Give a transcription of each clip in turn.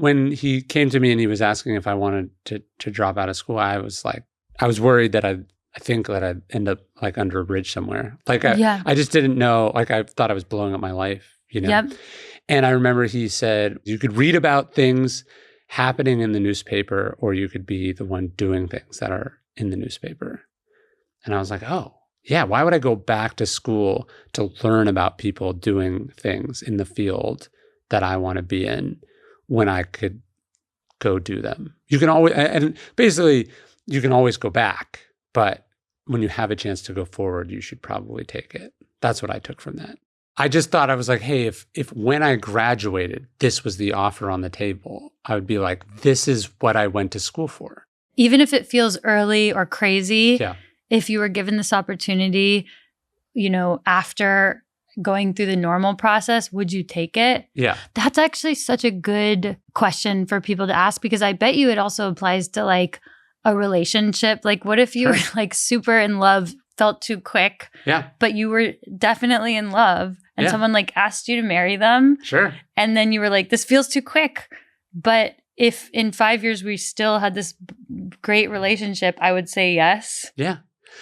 when he came to me and he was asking if I wanted to drop out of school, I was worried that I think that I'd end up like under a bridge somewhere. Like I just didn't know, like I thought I was blowing up my life, you know? Yep. And I remember he said, you could read about things happening in the newspaper, or you could be the one doing things that are in the newspaper. And I was like, oh, yeah, why would I go back to school to learn about people doing things in the field that I want to be in when I could go do them? You can always, and basically you can always go back, but when you have a chance to go forward, you should probably take it. That's what I took from that. I just thought, I was like, hey, if when I graduated, this was the offer on the table, I would be like, this is what I went to school for. Even if it feels early or crazy, Yeah. If you were given this opportunity, you know, after going through the normal process, would you take it? Yeah. That's actually such a good question for people to ask, because I bet you it also applies to like a relationship. Like, what if you were like super in love, felt too quick, but you were definitely in love, and someone like asked you to marry them. Sure. And then you were like, this feels too quick. But if in 5 years we still had this great relationship, I would say yes. Yeah.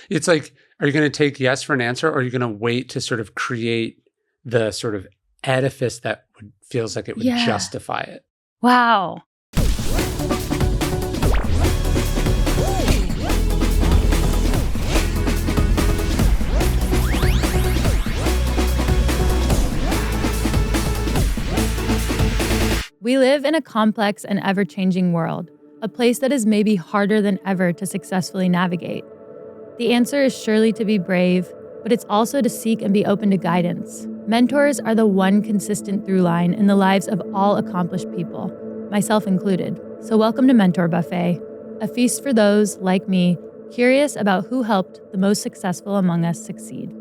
It's like, are you going to take yes for an answer, or are you going to wait to sort of create the sort of edifice that feels like it would justify it? Wow. We live in a complex and ever-changing world, a place that is maybe harder than ever to successfully navigate. The answer is surely to be brave, but it's also to seek and be open to guidance. Mentors are the one consistent through line in the lives of all accomplished people, myself included. So welcome to Mentor Buffet, a feast for those, like me, curious about who helped the most successful among us succeed.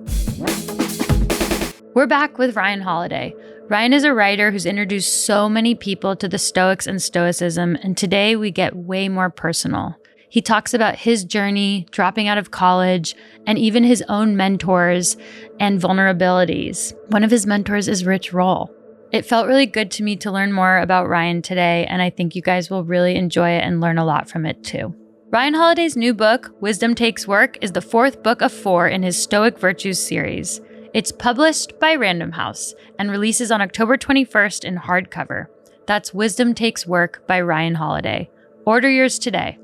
We're back with Ryan Holiday. Ryan is a writer who's introduced so many people to the Stoics and Stoicism, and today we get way more personal. He talks about his journey, dropping out of college, and even his own mentors and vulnerabilities. One of his mentors is Rich Roll. It felt really good to me to learn more about Ryan today, and I think you guys will really enjoy it and learn a lot from it too. Ryan Holiday's new book, Wisdom Takes Work, is the fourth book of 4 in his Stoic Virtues series. It's published by Random House and releases on October 21st in hardcover. That's Wisdom Takes Work by Ryan Holiday. Order yours today.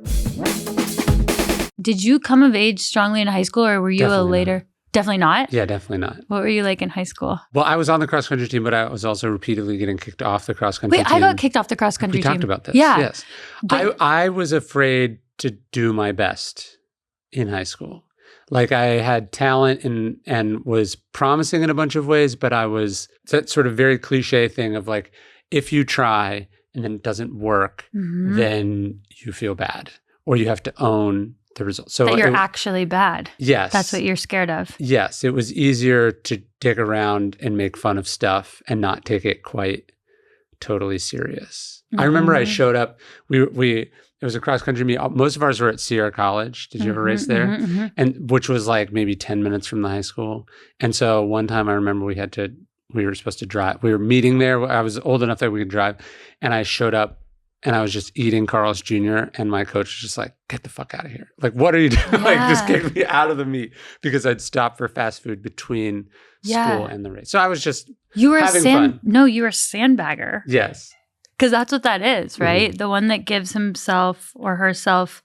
Did you come of age strongly in high school, or were you Definitely a later? not. Definitely not? Yeah, definitely not. What were you like in high school? Well, I was on the cross-country team, but I was also repeatedly getting kicked off the cross-country team. Wait, I got kicked off the cross-country team. We talked about this. Yeah. Yes. But I was afraid to do my best in high school. Like, I had talent and was promising in a bunch of ways, but I was that sort of very cliche thing of like, if you try and then it doesn't work, then you feel bad, or you have to own the result. So that you're actually bad. Yes. That's what you're scared of. Yes. It was easier to dig around and make fun of stuff and not take it quite totally serious. I remember I showed up, it was a cross-country meet. Most of ours were at Sierra College. Did you ever race there? And which was like maybe 10 minutes from the high school. And so one time I remember we were supposed to drive. We were meeting there. I was old enough that we could drive. And I showed up and I was just eating Carl's Jr. And my coach was just like, get the fuck out of here. Like, what are you doing? Yeah. Like, just get me out of the meet, because I'd stop for fast food between school and the race. So I was just having fun. No, you were a sandbagger. Yes. Because that's what that is, right? The one that gives himself or herself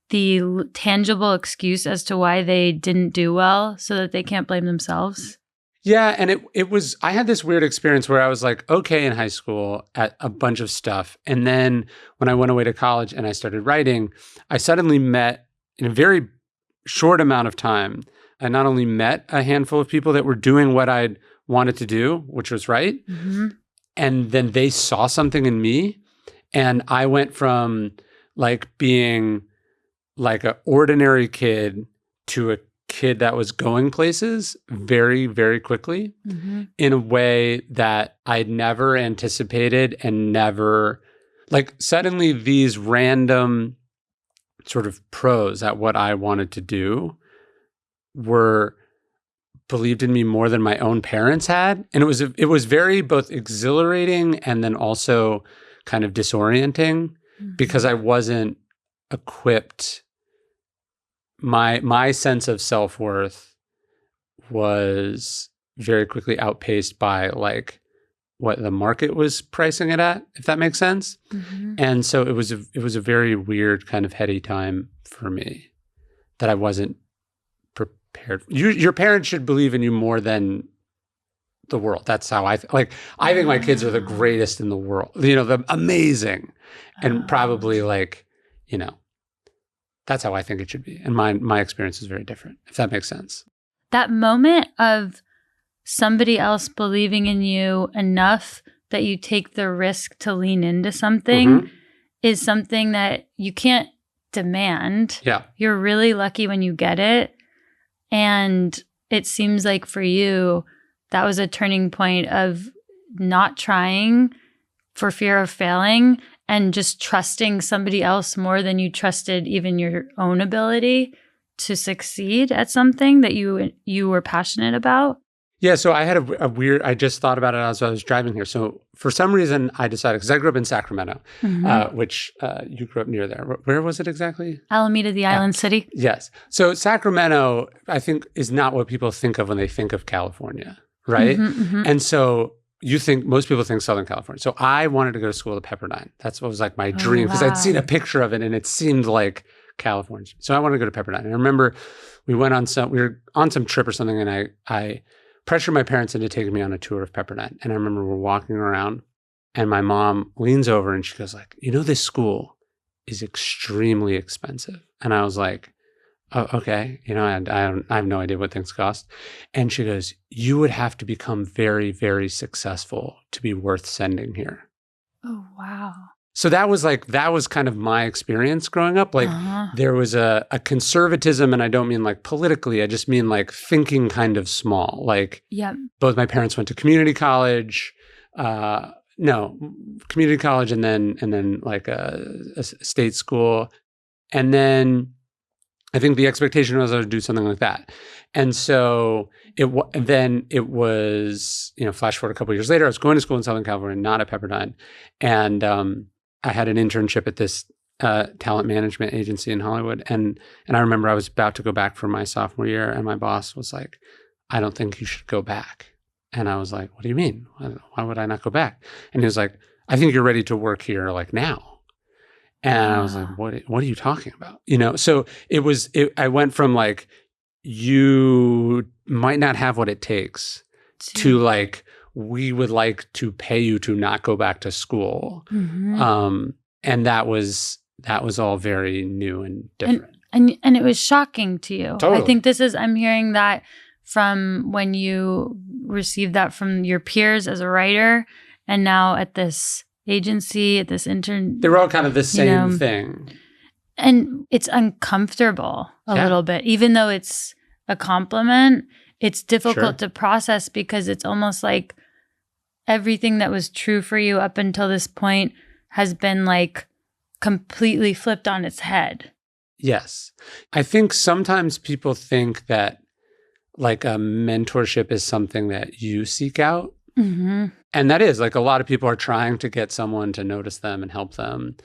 the tangible excuse as to why they didn't do well so that they can't blame themselves. Yeah. And it was, I had this weird experience where I was like, okay in high school at a bunch of stuff. And then when I went away to college and I started writing, I suddenly met, in a very short amount of time, I not only met a handful of people that were doing what I'd wanted to do, which was write, and then they saw something in me, and I went from like being like an ordinary kid to a kid that was going places very, very quickly in a way that I'd never anticipated, and never, like, suddenly these random sort of pros at what I wanted to do were believed in me more than my own parents had. And it was very both exhilarating and then also kind of disorienting because I wasn't equipped. My sense of self-worth was very quickly outpaced by like what the market was pricing it at, if that makes sense. And so it was a very weird kind of heady time for me that I wasn't prepared. Your parents should believe in you more than the world. That's how I think my kids are the greatest in the world. The amazing, and probably like, that's how I think it should be. And my experience is very different, if that makes sense. That moment of somebody else believing in you enough that you take the risk to lean into something is something that you can't demand. Yeah. You're really lucky when you get it. And it seems like for you, that was a turning point of not trying for fear of failing and just trusting somebody else more than you trusted even your own ability to succeed at something that you were passionate about. Yeah, so I had a weird, I just thought about it as I was driving here. So for some reason I decided, because I grew up in Sacramento, which you grew up near there. Where was it exactly? Alameda, the island city. Yes. So Sacramento, I think, is not what people think of when they think of California, right? And so most people think Southern California. So I wanted to go to school at Pepperdine. That's what was like my dream, because I'd seen a picture of it and it seemed like California. So I wanted to go to Pepperdine. And I remember we were on some trip or something, and I pressured my parents into taking me on a tour of Pepperdine. And I remember we're walking around and my mom leans over and she goes like, this school is extremely expensive. And I was like, oh, okay. I have no idea what things cost. And she goes, you would have to become very, very successful to be worth sending here. Oh, wow. So that was kind of my experience growing up. Like there was a conservatism, and I don't mean like politically, I just mean like thinking kind of small. Like both my parents went to community college, community college and then like a state school. And then I think the expectation was I would do something like that. And so it was, flash forward a couple of years later, I was going to school in Southern California, not at Pepperdine. And I had an internship at this talent management agency in Hollywood. And I remember I was about to go back for my sophomore year, and my boss was like, I don't think you should go back. And I was like, what do you mean? Why would I not go back? And he was like, I think you're ready to work here like now. And I was like, what are you talking about? So I went from like, you might not have what it takes to like, we would like to pay you to not go back to school. And that was all very new and different. And it was shocking to you. Totally. I think I'm hearing that from when you received that from your peers as a writer, and now at this agency, at this intern. They were all kind of the same thing. And it's uncomfortable a little bit, even though it's a compliment. It's difficult to process because it's almost like everything that was true for you up until this point has been like completely flipped on its head. Yes. I think sometimes people think that like a mentorship is something that you seek out. And that is like a lot of people are trying to get someone to notice them and help them.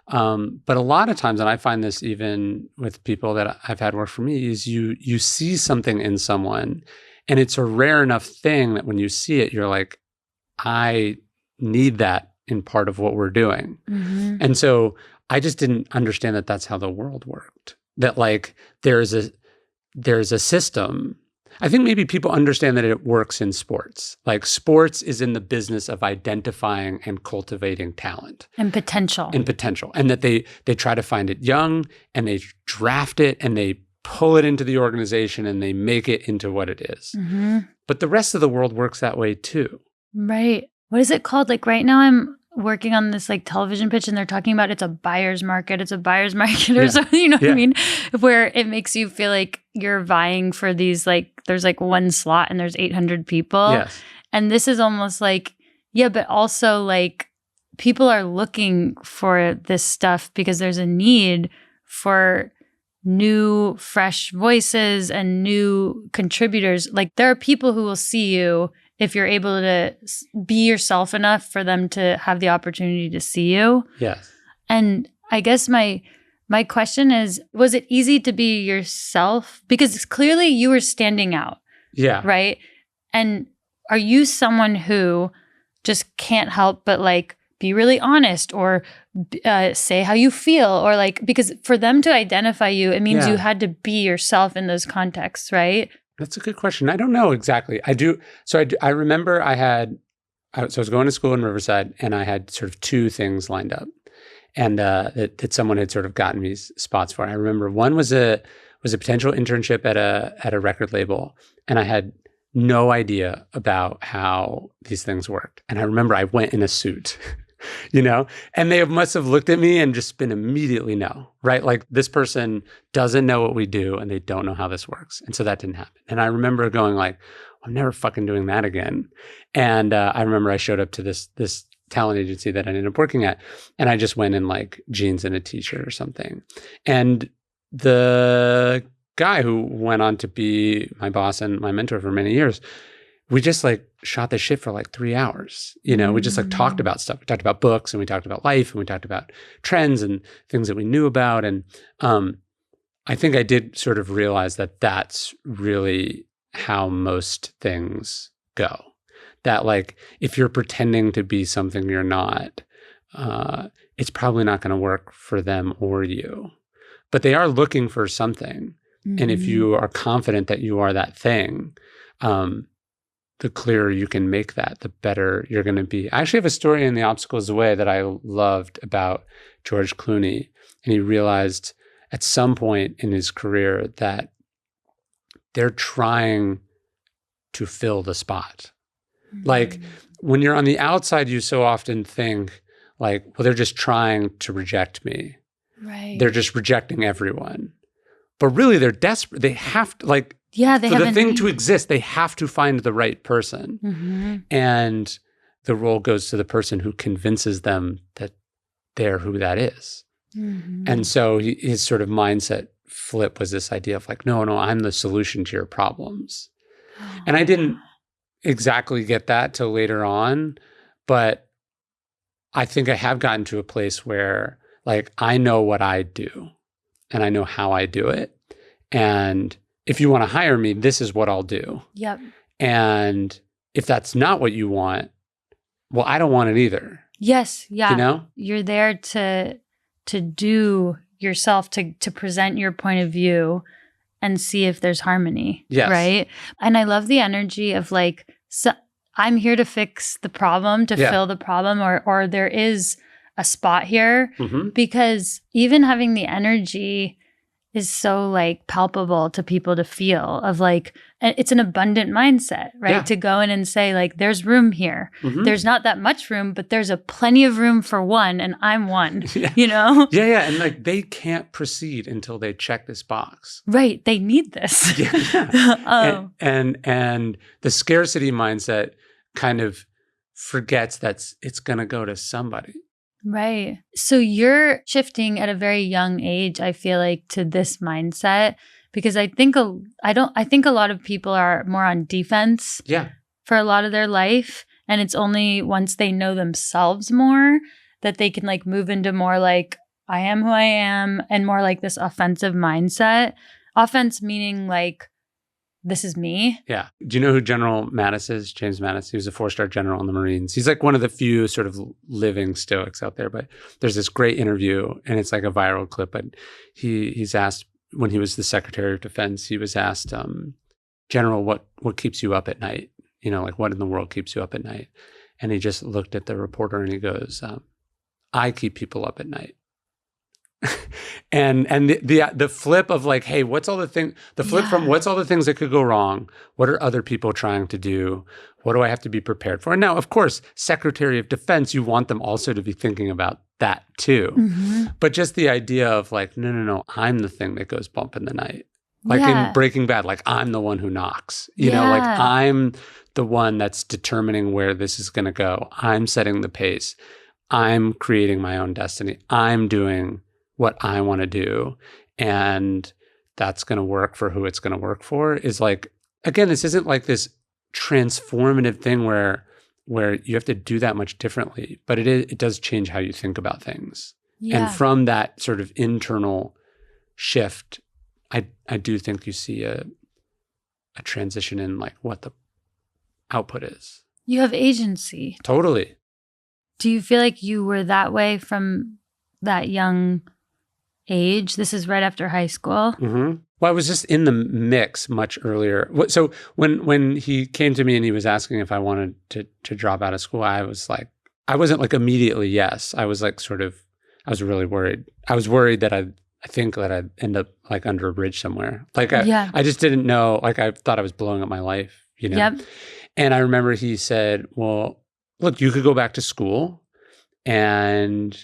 But a lot of times, and I find this even with people that I've had work for me, is you see something in someone, and it's a rare enough thing that when you see it, you're like, I need that in part of what we're doing. And so I just didn't understand that that's how the world worked. That like there's a system. I think maybe people understand that it works in sports. Like sports is in the business of identifying and cultivating talent. And potential. And that they try to find it young, and they draft it, and they pull it into the organization, and they make it into what it is. But the rest of the world works that way too. Right. What is it called? Like right now I'm working on this like television pitch, and they're talking about it's a buyer's market or something, what I mean? Where it makes you feel like you're vying for these, like there's like one slot and there's 800 people. Yes. And this is almost like, but also like people are looking for this stuff because there's a need for new, fresh voices and new contributors. Like there are people who will see you if you're able to be yourself enough for them to have the opportunity to see you. Yes. And I guess my question is, was it easy to be yourself? Because clearly you were standing out. Yeah. Right? And are you someone who just can't help but like be really honest or say how you feel, or like, because for them to identify you, it means you had to be yourself in those contexts, right? That's a good question. I don't know exactly. I do. So I remember I was going to school in Riverside, and I had sort of two things lined up, and that someone had sort of gotten me spots for. I remember one was a potential internship at a record label, and I had no idea about how these things worked. And I remember I went in a suit, and they must have looked at me and just been immediately no, right? Like, this person doesn't know what we do and they don't know how this works. And so that didn't happen. And I remember going like, I'm never fucking doing that again. And I remember I showed up to this talent agency that I ended up working at, and I just went in like jeans and a t-shirt or something. And the guy who went on to be my boss and my mentor for many years, we just like shot the shit for like 3 hours. We just like talked about stuff. We talked about books, and we talked about life, and we talked about trends and things that we knew about. And I think I did sort of realize that that's really how most things go. That like, if you're pretending to be something you're not, it's probably not going to work for them or you. But they are looking for something. And if you are confident that you are that thing, the clearer you can make that, the better you're going to be. I actually have a story in The Obstacle Is the Way that I loved about George Clooney. And he realized at some point in his career that they're trying to fill the spot. Like, when you're on the outside, you so often think like, well, they're just trying to reject me. Right. They're just rejecting everyone. But really, they're desperate. They have to, like, for the thing to exist, they have to find the right person. And the role goes to the person who convinces them that they're who that is. And so his sort of mindset flip was this idea of like, no, I'm the solution to your problems. And I didn't exactly get that till later on, but I think I have gotten to a place where like, I know what I do and I know how I do it. And if you want to hire me, this is what I'll do. Yep. And if that's not what you want, well, I don't want it either. Yes. Yeah. You're there to do yourself, to present your point of view and see if there's harmony. Yes. Right. And I love the energy of like, so I'm here to fix the problem, to fill the problem, or there is a spot here, because even having the energy is so like palpable to people to feel, of like, it's an abundant mindset, right? Yeah. To go in and say like, there's room here. There's not that much room, but there's a plenty of room for one, and I'm one, Yeah. And like, they can't proceed until they check this box. Right. They need this. And the scarcity mindset kind of forgets that it's going to go to somebody. Right. So you're shifting at a very young age, I feel like, to this mindset, because I think a lot of people are more on defense for a lot of their life. And it's only once they know themselves more that they can like move into more like, I am who I am, and more like this offensive mindset. Offense meaning like, this is me. Yeah. Do you know who General Mattis is? James Mattis. He was a 4-star general in the Marines. He's like one of the few sort of living Stoics out there. But there's this great interview, and it's like a viral clip. But he's asked, when he was the Secretary of Defense, he was asked, General, what keeps you up at night? Like, what in the world keeps you up at night? And he just looked at the reporter and he goes, I keep people up at night. and the flip of like, hey, what's all the thing? The flip from what's all the things that could go wrong? What are other people trying to do? What do I have to be prepared for? And now, of course, Secretary of Defense, you want them also to be thinking about that too. But just the idea of like, no, I'm the thing that goes bump in the night. Like in Breaking Bad, like I'm the one who knocks. Like I'm the one that's determining where this is going to go. I'm setting the pace. I'm creating my own destiny. I'm doing what I want to do, and that's going to work for who it's going to work for. Is like, again, this isn't like this transformative thing where you have to do that much differently, but it does change how you think about things. Yeah. And from that sort of internal shift, I do think you see a transition in like what the output is. You have agency. Totally. Do you feel like you were that way from that young age? This is right after high school. Mm-hmm. Well, I was just in the mix much earlier. So when he came to me and he was asking if I wanted to drop out of school, I was like, I wasn't like immediately yes. I was like I was really worried. I was worried that I think that I'd end up like under a bridge somewhere. Like I just didn't know, like I thought I was blowing up my life, you know? Yep. And I remember he said, well, look, you could go back to school, and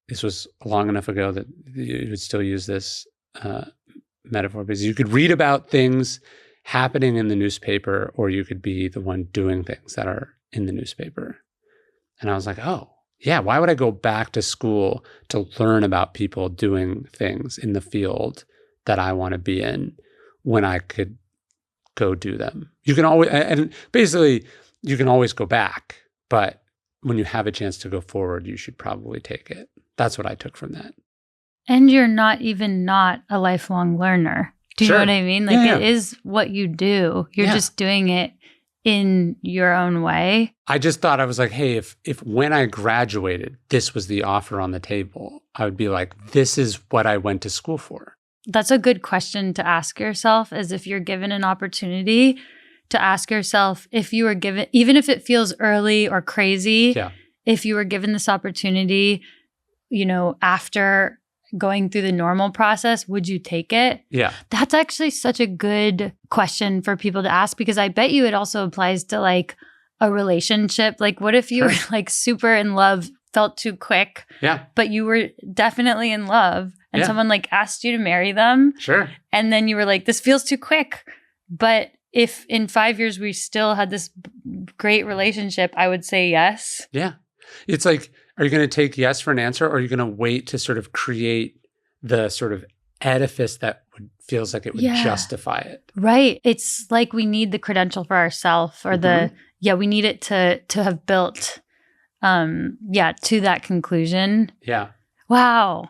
this was long enough ago that you would still use this metaphor, because you could read about things happening in the newspaper, or you could be the one doing things that are in the newspaper. And I was like, oh, yeah, why would I go back to school to learn about people doing things in the field that I want to be in when I could go do them? You can always, and basically, you can always go back, but when you have a chance to go forward, you should probably take it. That's what I took from that. And you're not a lifelong learner. Do you know what I mean? Like it is what you do. You're just doing it in your own way. I just thought, I was like, hey, if when I graduated, this was the offer on the table, I would be like, this is what I went to school for. That's a good question to ask yourself, as if you're given an opportunity to ask yourself, if you were given, even if it feels early or crazy, if you were given this opportunity, you know, after going through the normal process, would you take it? Yeah. That's actually such a good question for people to ask, because I bet you it also applies to like a relationship. Like, what if you were like super in love, felt too quick, but you were definitely in love, and someone like asked you to marry them? Sure. And then you were like, this feels too quick. But if in 5 years we still had this great relationship, I would say yes. Yeah. It's like, are you going to take yes for an answer, or are you going to wait to sort of create the sort of edifice that feels like it would justify it? Right. It's like we need the credential for ourselves, or we need it to have built, to that conclusion. Yeah. Wow.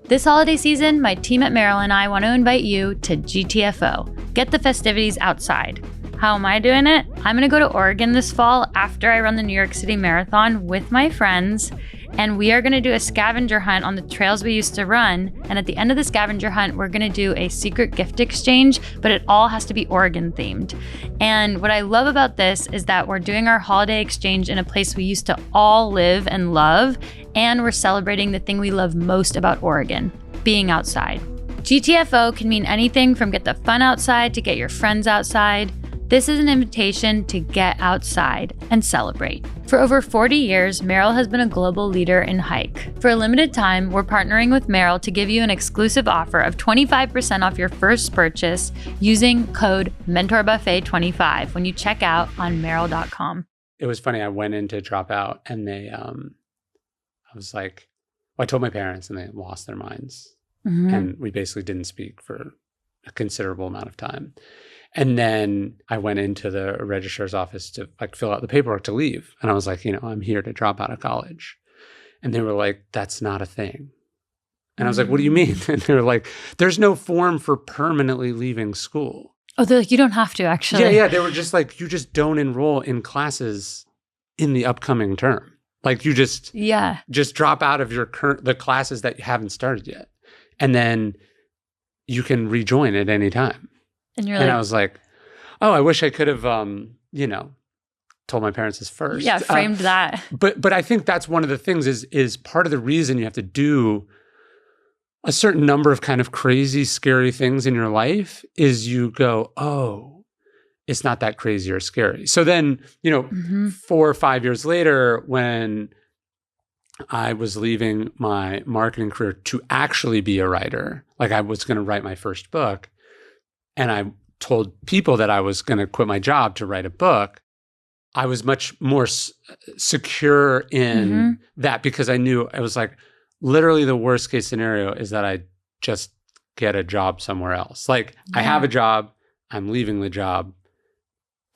This holiday season, my team at Merrill and I want to invite you to GTFO. Get the festivities outside. How am I doing it? I'm going to go to Oregon this fall after I run the New York City Marathon with my friends, and we are going to do a scavenger hunt on the trails we used to run. And at the end of the scavenger hunt, we're going to do a secret gift exchange, but it all has to be Oregon themed. And what I love about this is that we're doing our holiday exchange in a place we used to all live and love, and we're celebrating the thing we love most about Oregon, being outside. GTFO can mean anything from get the fun outside to get your friends outside. This is an invitation to get outside and celebrate. For over 40 years, Merrill has been a global leader in hike. For a limited time, we're partnering with Merrill to give you an exclusive offer of 25% off your first purchase using code MentorBuffet25 when you check out on Merrill.com. It was funny. I went in to drop out, and they, I was like, well, I told my parents, and they lost their minds. Mm-hmm. And we basically didn't speak for a considerable amount of time. And then I went into the registrar's office to like fill out the paperwork to leave. And I was like, I'm here to drop out of college. And they were like, that's not a thing. And I was like, what do you mean? And they were like, there's no form for permanently leaving school. Oh, they're like, you don't have to actually. Yeah. They were just like, you just don't enroll in classes in the upcoming term. Like you just drop out of the classes that you haven't started yet. And then you can rejoin at any time. And I was like, oh, I wish I could have, told my parents this first. Yeah, framed that. But I think that's one of the things is part of the reason you have to do a certain number of kind of crazy, scary things in your life is you go, oh, it's not that crazy or scary. So then, 4 or 5 years later, when I was leaving my marketing career to actually be a writer, like I was going to write my first book, and I told people that I was going to quit my job to write a book, I was much more secure in that, because I knew I was like, literally the worst case scenario is that I just get a job somewhere else. Like I have a job, I'm leaving the job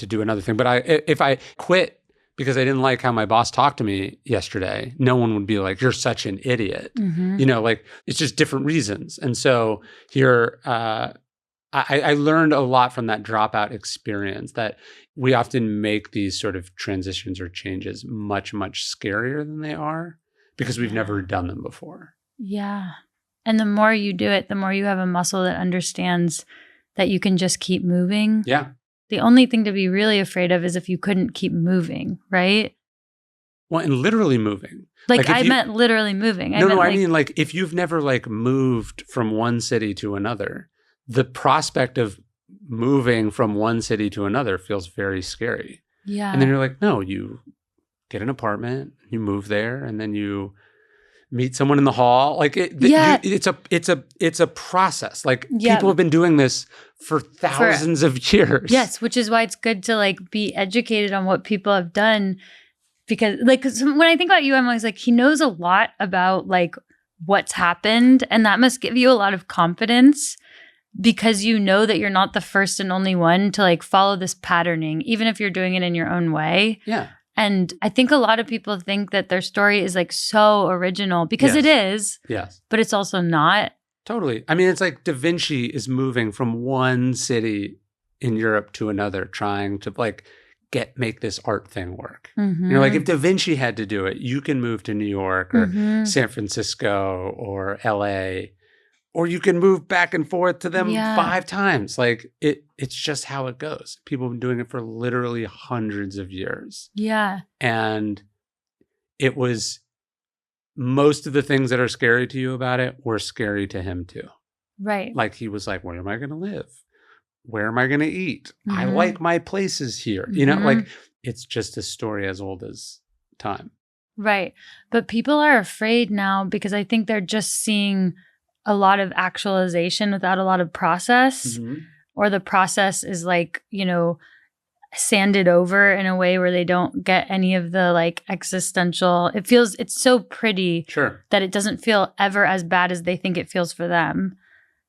to do another thing. But if I quit because I didn't like how my boss talked to me yesterday, no one would be like, you're such an idiot. You know, like it's just different reasons. And so here, I learned a lot from that dropout experience, that we often make these sort of transitions or changes much, much scarier than they are because we've never done them before. Yeah. And the more you do it, the more you have a muscle that understands that you can just keep moving. Yeah. The only thing to be really afraid of is if you couldn't keep moving, right? Well, and literally moving. Like I meant literally moving. I mean, like if you've never like moved from one city to another, the prospect of moving from one city to another feels very scary. Yeah. And then you're like, no, you get an apartment, you move there, and then you meet someone in the hall. Like it's a process. Like people have been doing this for thousands of years. Yes, which is why it's good to like be educated on what people have done. Because like, 'cause when I think about you, I'm always like, he knows a lot about like what's happened, and that must give you a lot of confidence because you know that you're not the first and only one to like follow this patterning, even if you're doing it in your own way. Yeah. And I think a lot of people think that their story is like so original because it is. Yes. But it's also not. Totally. I mean, it's like Da Vinci is moving from one city in Europe to another, trying to like make this art thing work. You're like, if Da Vinci had to do it, you can move to New York or San Francisco or LA, or you can move back and forth to them 5 times. Like it's just how it goes. People have been doing it for literally hundreds of years. Yeah. And it was, most of the things that are scary to you about it were scary to him too. Right. Like he was like, where am I going to live? Where am I going to eat? I like my places here. You know, like it's just a story as old as time. Right. But people are afraid now because I think they're just seeing a lot of actualization without a lot of process, or the process is like, you know, sanded over in a way where they don't get any of the like existential. It's so pretty that it doesn't feel ever as bad as they think it feels for them.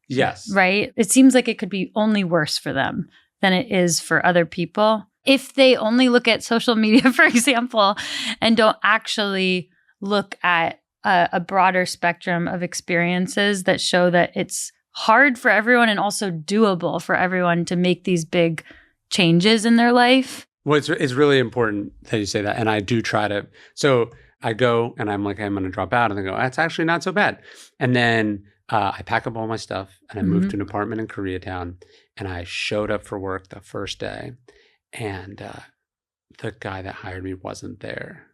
Yes. Right? It seems like it could be only worse for them than it is for other people. If they only look at social media, for example, and don't actually look at a broader spectrum of experiences that show that it's hard for everyone and also doable for everyone to make these big changes in their life. Well, it's really important that you say that. And I do try to. So I go and I'm like, I'm going to drop out. And they go, that's actually not so bad. And then I pack up all my stuff and I moved to an apartment in Koreatown, and I showed up for work the first day, and the guy that hired me wasn't there.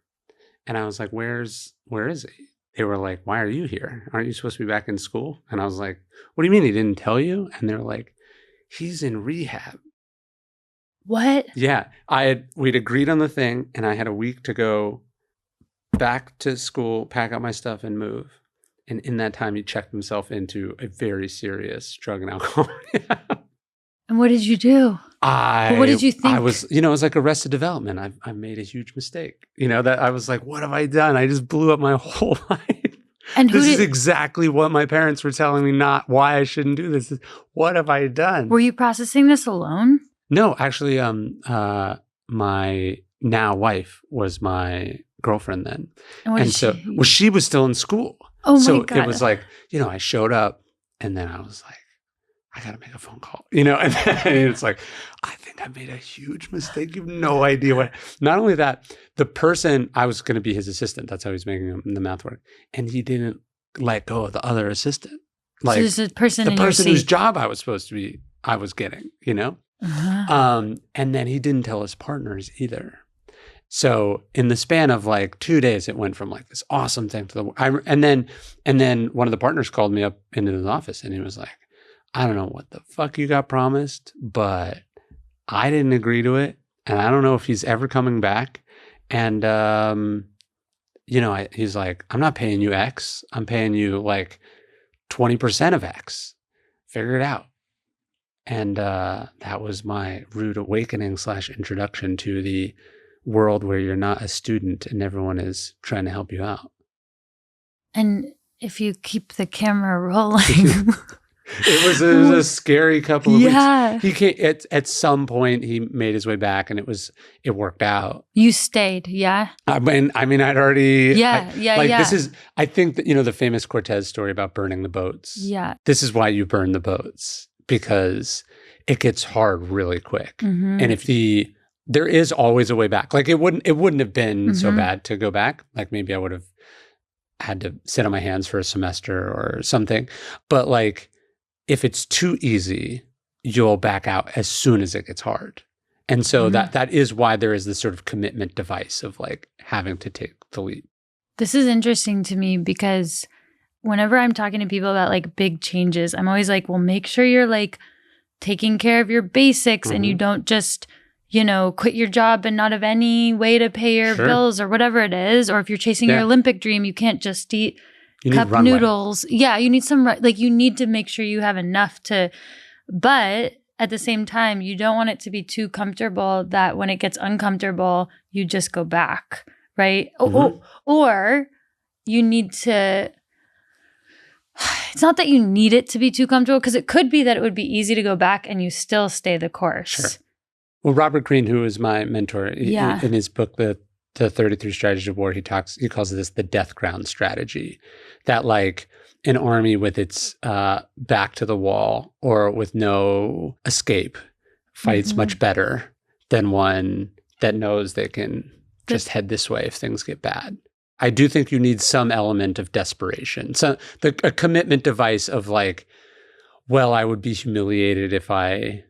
And I was like, where is he? They were like, why are you here? Aren't you supposed to be back in school? And I was like, what do you mean he didn't tell you? And they're like, he's in rehab. What? Yeah. We'd agreed on the thing, and I had a week to go back to school, pack up my stuff, and move. And in that time, he checked himself into a very serious drug and alcohol. And what did you do? What did you think? I was, it was like Arrested Development. I made a huge mistake. That I was like, what have I done? I just blew up my whole life. And this is exactly what my parents were telling me, not why I shouldn't do this. What have I done? Were you processing this alone? No, actually, my now wife was my girlfriend then. And so she was still in school. Oh my so God. It was like, I showed up, and then I was like, I got to make a phone call, and then it's like, I think I made a huge mistake. You have no idea what. Not only that, the person, I was going to be his assistant. That's how he's making the math work. And he didn't let go of the other assistant. Like so there's a person the in person your whose seat. job I was getting, And then he didn't tell his partners either. So in the span of like 2 days, it went from like this awesome thing to and then one of the partners called me up into his office, and he was like, I don't know what the fuck you got promised, but I didn't agree to it, and I don't know if he's ever coming back. And he's like, I'm not paying you X. I'm paying you like 20% of X. Figure it out. And that was my rude awakening / introduction to the world where you're not a student and everyone is trying to help you out. And if you keep the camera rolling, It was a scary couple of Yeah. weeks. He came at some point. He made his way back, and it worked out. You stayed, yeah? I mean, I'd already Yeah. This is. I think that the famous Cortez story about burning the boats. Yeah. This is why you burn the boats, because it gets hard really quick, Mm-hmm. and there is always a way back. Like it wouldn't have been so Mhm. bad to go back. Like maybe I would have had to sit on my hands for a semester or something, but like. If it's too easy, you'll back out as soon as it gets hard. And so that is why there is this sort of commitment device of like having to take the leap. This is interesting to me because whenever I'm talking to people about like big changes, I'm always like, well, make sure you're like taking care of your basics and you don't just, quit your job and not have any way to pay your bills or whatever it is. Or if you're chasing your Olympic dream, you can't just eat cup noodles. Yeah, you need you need to make sure you have enough to, but at the same time, you don't want it to be too comfortable that when it gets uncomfortable, you just go back, right? Or you need to, it's not that you need it to be too comfortable, because it could be that it would be easy to go back and you still stay the course. Sure. Well, Robert Greene, who is my mentor, in his book, the 33 Strategies of War, he calls this the death ground strategy, that like an army with its back to the wall or with no escape fights much better than one that knows they can just head this way if things get bad. I do think you need some element of desperation. So a commitment device of like, well, I would be humiliated if I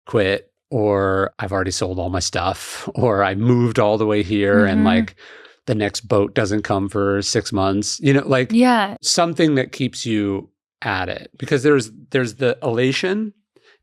quit, or I've already sold all my stuff, or I moved all the way here and like the next boat doesn't come for 6 months, something that keeps you at it, because there's the elation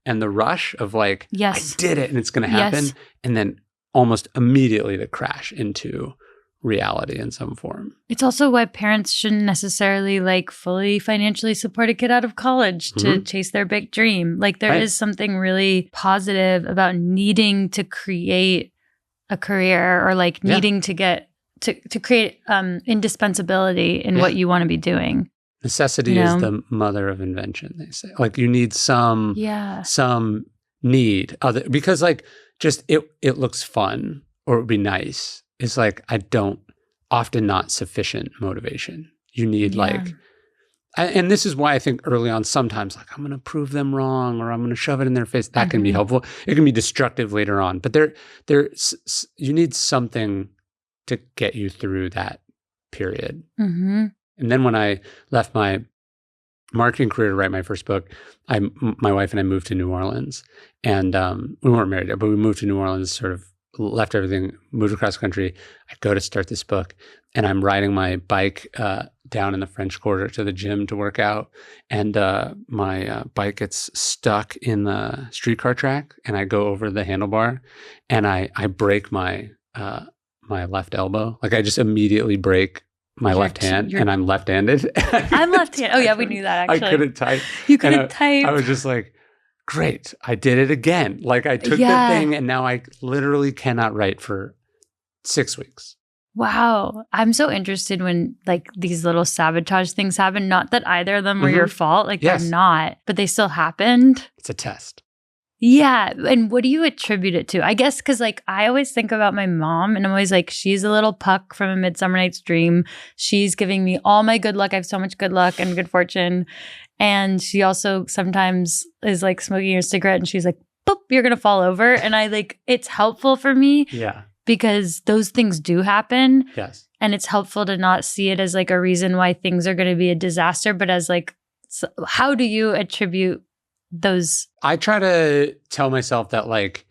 and the rush of like, I did it and it's going to happen. And then almost immediately the crash into reality in some form. It's also why parents shouldn't necessarily like fully financially support a kid out of college to chase their big dream. Like there is something really positive about needing to create a career, or like needing to get to create indispensability in what you want to be doing. Necessity is the mother of invention, they say. Like you need some need because like just it looks fun or it would be nice. It's like often not sufficient motivation. You need and this is why I think early on sometimes like I'm going to prove them wrong or I'm going to shove it in their face. That can be helpful. It can be destructive later on. But you need something to get you through that period. And then when I left my marketing career to write my first book, my wife and I moved to New Orleans. And we weren't married yet, but we moved to New Orleans, sort of left everything, moved across the country. I go to start this book, and I'm riding my bike down in the French Quarter to the gym to work out, and my bike gets stuck in the streetcar track, and I go over the handlebar, and I break my left elbow. Like I just immediately break my left hand, and I'm left-handed. I'm left-handed. Oh yeah, we knew that actually. I couldn't type. You couldn't type. I was just like, great, I did it again. Like I took the thing and now I literally cannot write for 6 weeks. Wow. I'm so interested when like these little sabotage things happen. Not that either of them were your fault. Like they're not, but they still happened. It's a test. Yeah. And what do you attribute it to? I guess because like I always think about my mom and I'm always like, she's a little Puck from A Midsummer Night's Dream. She's giving me all my good luck. I have so much good luck and good fortune. And she also sometimes is like smoking a cigarette and she's like, boop, you're going to fall over. And I like, it's helpful for me. Yeah. Because those things do happen. Yes. And it's helpful to not see it as like a reason why things are going to be a disaster, but as like, so how do you attribute those? I try to tell myself that like,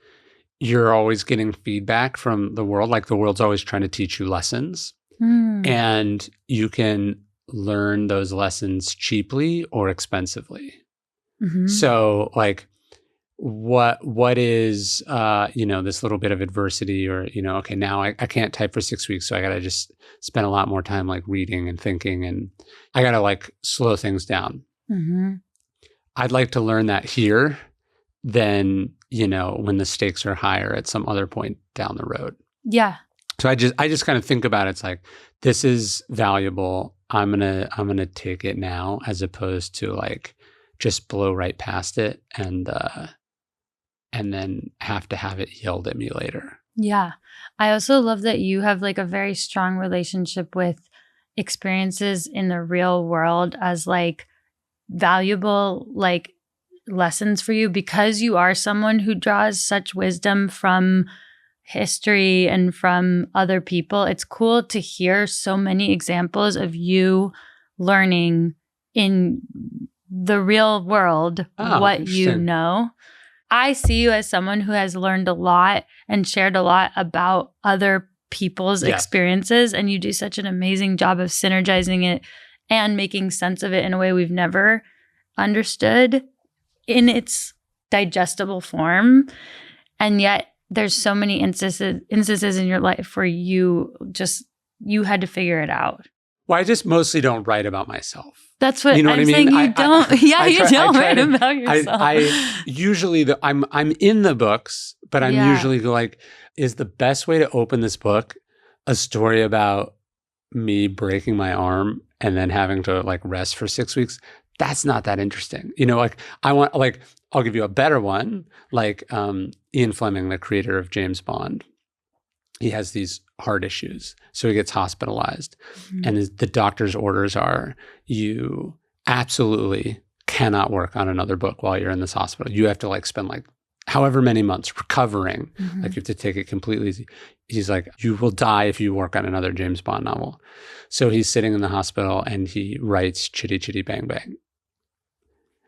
you're always getting feedback from the world. Like the world's always trying to teach you lessons. And you can learn those lessons cheaply or expensively. So like what is this little bit of adversity, or okay, now I can't type for 6 weeks, so I gotta just spend a lot more time like reading and thinking, and I gotta like slow things down. I'd like to learn that here than when the stakes are higher at some other point down the road. Yeah. So I just kind of think about it. It's like, this is valuable. I'm gonna take it now, as opposed to like just blow right past it and then have to have it yelled at me later. Yeah. I also love that you have like a very strong relationship with experiences in the real world as like valuable like lessons for you, because you are someone who draws such wisdom from history and from other people. It's cool to hear so many examples of you learning in the real world what you know. I see you as someone who has learned a lot and shared a lot about other people's experiences, and you do such an amazing job of synergizing it and making sense of it in a way we've never understood in its digestible form. And yet there's so many instances in your life where you had to figure it out. Well, I just mostly don't write about myself. That's what I'm saying. You don't write about yourself. I usually, I'm in the books, but I'm usually like, is the best way to open this book a story about me breaking my arm and then having to like rest for 6 weeks? That's not that interesting. Like I'll give you a better one. Like Ian Fleming, the creator of James Bond, he has these heart issues. So he gets hospitalized. And the doctor's orders are, you absolutely cannot work on another book while you're in this hospital. You have to like spend like however many months recovering. Like you have to take it completely easy. He's like, you will die if you work on another James Bond novel. So he's sitting in the hospital and he writes Chitty Chitty Bang Bang.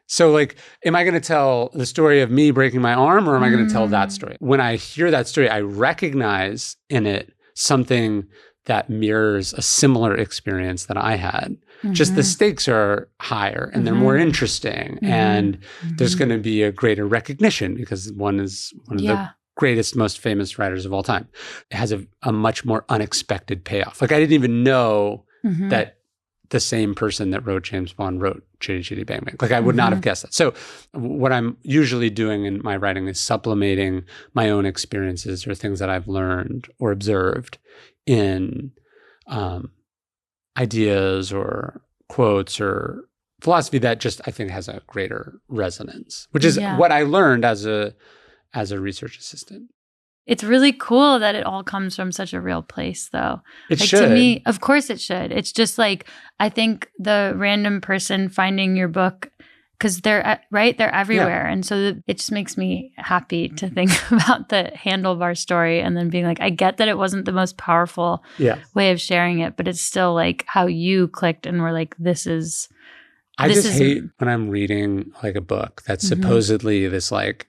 So like, am I going to tell the story of me breaking my arm, or am I going to tell that story? When I hear that story, I recognize in it something that mirrors a similar experience that I had. Just the stakes are higher and they're more interesting, and there's going to be a greater recognition because one is one of the greatest, most famous writers of all time. It has a much more unexpected payoff. Like I didn't even know that the same person that wrote James Bond wrote Chitty Chitty Bang Bang. Like I would not have guessed that. So what I'm usually doing in my writing is supplementing my own experiences or things that I've learned or observed in ideas or quotes or philosophy that just I think has a greater resonance, which is what I learned as a research assistant. It's really cool that it all comes from such a real place, though. It should. To me, of course it should. It's just like, I think the random person finding your book, because they're everywhere. And so it just makes me happy to think about the handlebar story and then being like, I get that it wasn't the most powerful way of sharing it, but it's still like how you clicked and were like, I just hate when I'm reading like a book that's supposedly this like,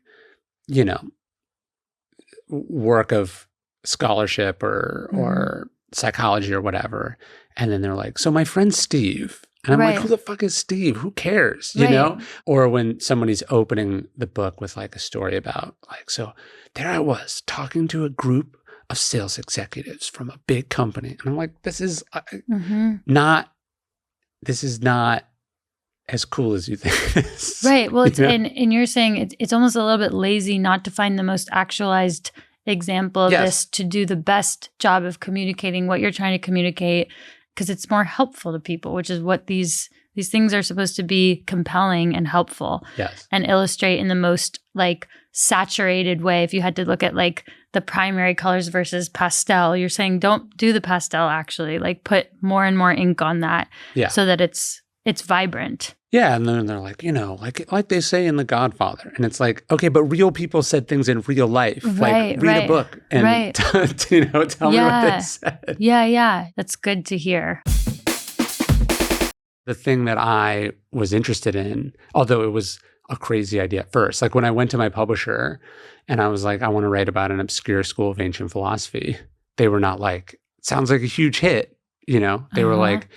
work of scholarship or psychology or whatever. And then they're like, so my friend Steve. And I'm like, who the fuck is Steve? Who cares? You know? Or when somebody's opening the book with like a story about like, so there I was talking to a group of sales executives from a big company. And I'm like, this is not as cool as you think it is. Right. Well, it's, and you're saying it's almost a little bit lazy not to find the most actualized example of this to do the best job of communicating what you're trying to communicate, because it's more helpful to people, which is what these things are supposed to be, compelling and helpful and illustrate in the most like saturated way. If you had to look at like the primary colors versus pastel, you're saying don't do the pastel, actually like put more and more ink on that so that it's vibrant. Yeah. And then they're like, like they say in The Godfather. And it's like, okay, but real people said things in real life. Like read a book and tell me what they said. Yeah. That's good to hear. The thing that I was interested in, although it was a crazy idea at first, like when I went to my publisher and I was like, I want to write about an obscure school of ancient philosophy, they were not like, sounds like a huge hit. They were like,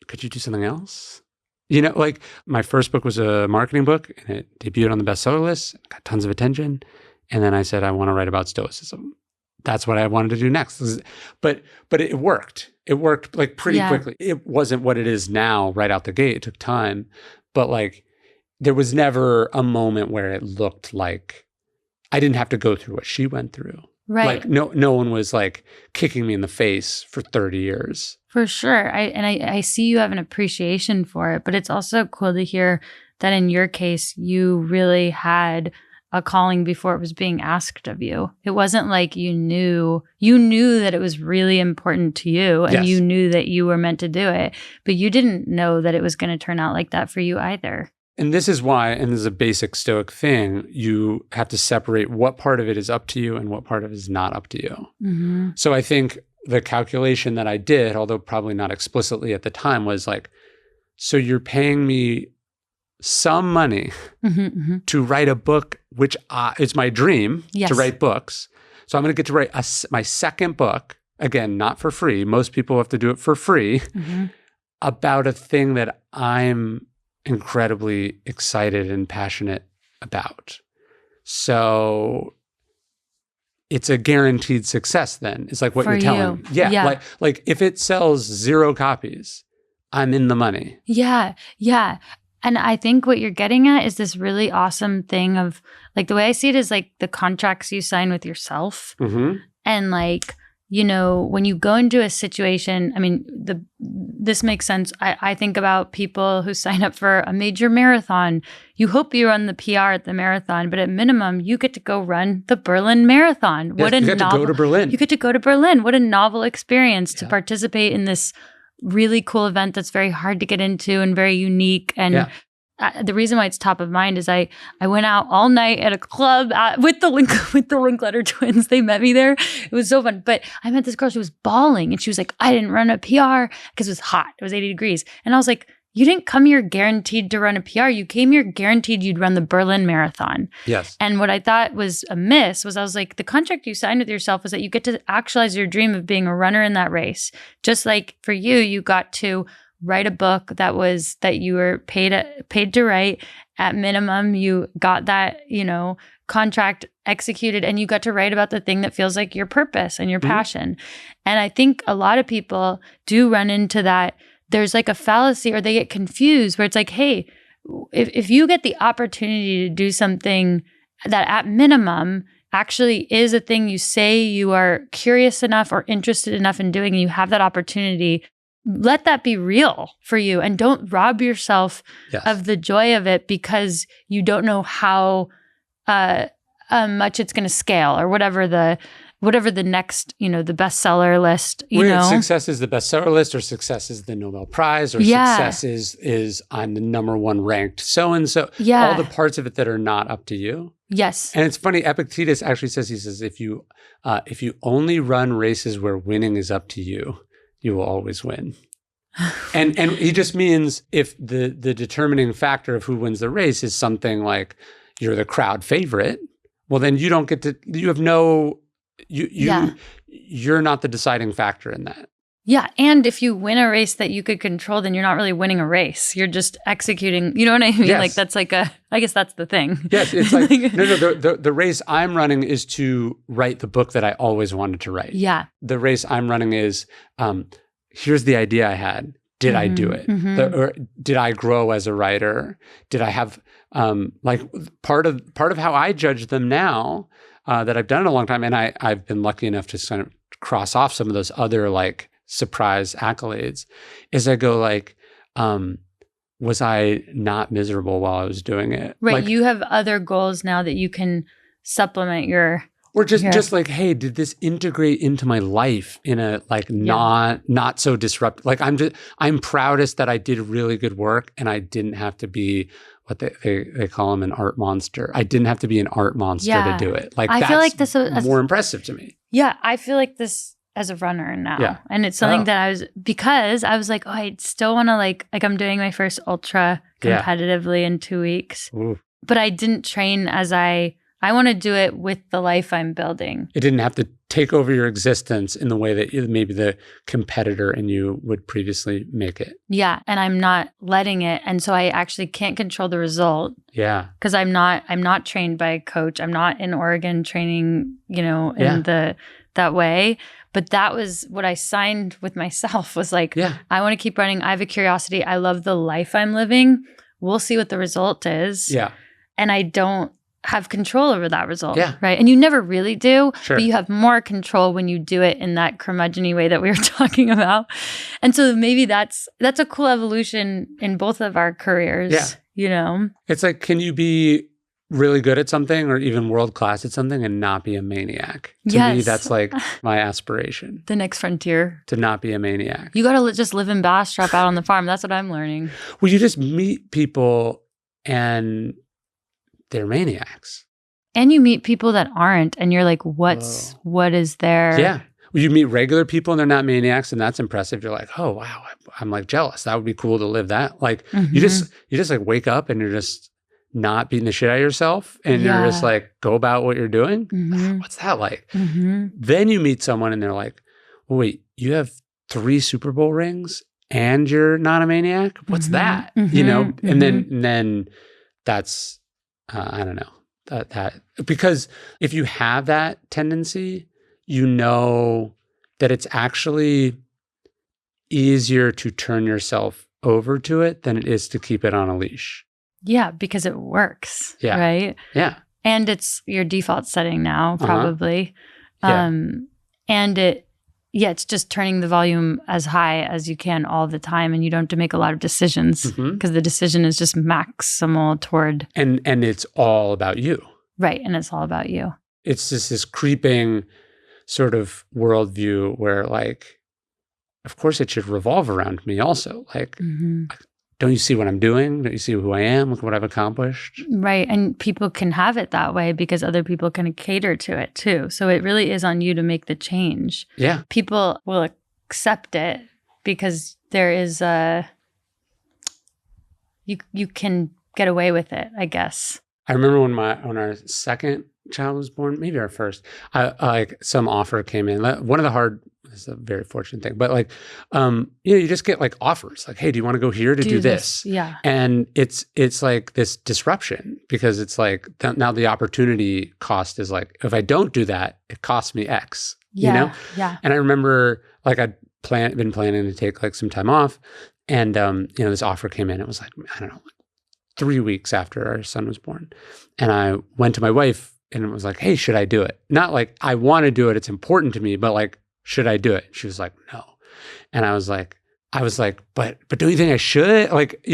could you do something else? Like my first book was a marketing book and it debuted on the bestseller list, got tons of attention. And then I said, I want to write about stoicism. That's what I wanted to do next. But it worked. It worked like pretty quickly. It wasn't what it is now right out the gate. It took time. But like there was never a moment where it looked like I didn't have to go through what she went through. Right. Like no one was like kicking me in the face for 30 years. For sure. I see you have an appreciation for it, but it's also cool to hear that in your case, you really had a calling before it was being asked of you. It wasn't like you knew that it was really important to you and Yes. you knew that you were meant to do it, but you didn't know that it was going to turn out like that for you either. And this is why, and this is a basic Stoic thing, you have to separate what part of it is up to you and what part of it is not up to you. Mm-hmm. So I think the calculation that I did, although probably not explicitly at the time, was like, so you're paying me some money to write a book, which is my dream, to write books. So I'm going to get to write my second book, again, not for free. Most people have to do it for free, about a thing that I'm incredibly excited and passionate about. So it's a guaranteed success then. It's like what For you're telling me. Yeah. Like if it sells 0 copies, I'm in the money. Yeah. Yeah. And I think what you're getting at is this really awesome thing of like the way I see it is like the contracts you sign with yourself. And like, you know, when you go into a situation, I mean, this makes sense. I think about people who sign up for a major marathon. You hope you run the PR at the marathon, but at minimum, you get to go run the Berlin Marathon. Yes, you get to go to Berlin. You get to go to Berlin. What a novel experience to participate in this really cool event that's very hard to get into and very unique. And the reason why it's top of mind is I went out all night at a club with the Linkletter twins. They met me there. It was so fun. But I met this girl. She was bawling, and she was like, "I didn't run a PR because it was hot. It was 80 degrees." And I was like, "You didn't come here guaranteed to run a PR. You came here guaranteed you'd run the Berlin Marathon." Yes. And what I thought was a miss was I was like, the contract you signed with yourself was that you get to actualize your dream of being a runner in that race. Just like for you, you got to write a book that you were paid to write. At minimum, you got that, you know, contract executed, and you got to write about the thing that feels like your purpose and your passion. And I think a lot of people do run into that. There's like a fallacy, or they get confused where it's like, hey, if you get the opportunity to do something that at minimum actually is a thing you say you are curious enough or interested enough in doing, and you have that opportunity, let that be real for you, and don't rob yourself of the joy of it because you don't know how much it's going to scale, or whatever the next, you know, the bestseller list, you know. Success is the bestseller list, or success is the Nobel Prize, or success is I'm the #1 ranked so-and-so. All the parts of it that are not up to you. Yes. And it's funny, Epictetus actually says, if you only run races where winning is up to you, you will always win. and he just means if the determining factor of who wins the race is something like you're the crowd favorite, well, then you don't get to, you have no, you're not the deciding factor in that. Yeah. And if you win a race that you could control, then you're not really winning a race. You're just executing, you know what I mean? Yes. Like that's like I guess that's the thing. Yes. It's like, the race I'm running is to write the book that I always wanted to write. Yeah. The race I'm running is, here's the idea I had. Did I do it? Or did I grow as a writer? Did I have, like part of how I judge them now, that I've done it a long time. And I've been lucky enough to kind of cross off some of those other like surprise accolades, is I go like, was I not miserable while I was doing it? Right. Like, you have other goals now that you can supplement your, or just like, hey, did this integrate into my life in a like not so disruptive? Like I'm proudest that I did really good work and I didn't have to be what they call him, an art monster. I didn't have to be an art monster to do it. Like I feel like this is more impressive to me. Yeah, I feel like this as a runner now. Yeah. And it's something that because I was like, oh, I still want to like I'm doing my first ultra competitively in 2 weeks. Ooh. But I didn't train as I want to do it with the life I'm building. It didn't have to take over your existence in the way that maybe the competitor in you would previously make it. Yeah, and I'm not letting it, and so I actually can't control the result. Yeah, because I'm not trained by a coach. I'm not in Oregon training, you know, in that way. But that was what I signed with myself. Was like, I want to keep running. I have a curiosity. I love the life I'm living. We'll see what the result is. Yeah, and I don't have control over that result. Yeah. Right. And you never really do, Sure. but you have more control when you do it in that curmudgeon-y way that we were talking about. And so maybe that's a cool evolution in both of our careers. Yeah. You know? It's like, can you be really good at something or even world-class at something and not be a maniac? To me, Yes. that's like my aspiration, The next frontier. to not be a maniac. You got to just live in Bastrop out on the farm. That's what I'm learning. Well, you just meet people and they're maniacs. And you meet people that aren't, and you're like, what is there? Yeah. Well, you meet regular people and they're not maniacs, and that's impressive. You're like, oh, wow, I'm like jealous. That would be cool to live that. Like you just like wake up and you're just not beating the shit out of yourself, and you're just like, go about what you're doing. What's that like? Then you meet someone and they're like, well, wait, you have 3 Super Bowl rings and you're not a maniac? What's that? You know? And then that's, I don't know, that because if you have that tendency, you know that it's actually easier to turn yourself over to it than it is to keep it on a leash. Yeah, because it works. Yeah. Right? Yeah. And it's your default setting now, probably. Yeah. And it's just turning the volume as high as you can all the time, and you don't have to make a lot of decisions because the decision is just maximal toward. And it's all about you. Right. And it's all about you. It's just this creeping sort of worldview where, like, of course it should revolve around me also. Like, don't you see what I'm doing? Don't you see who I am? Look what I've accomplished. Right. And people can have it that way because other people can cater to it too. So it really is on you to make the change. Yeah. People will accept it because there is you can get away with it, I guess. I remember when our second child was born, maybe our first, like some offer came in. One of the hard, this is a very fortunate thing, but like, you just get like offers like, hey, do you want to go here to do this? Yeah. And it's like this disruption because it's like now the opportunity cost is like, if I don't do that, it costs me X, you know? Yeah. And I remember like I'd been planning to take like some time off, and this offer came in. It was like, I don't know, 3 weeks after our son was born. And I went to my wife and it was like, hey, should I do it? Not like I want to do it, it's important to me, but like, should I do it? She was like, no. And I was like, but don't you think I should? Like,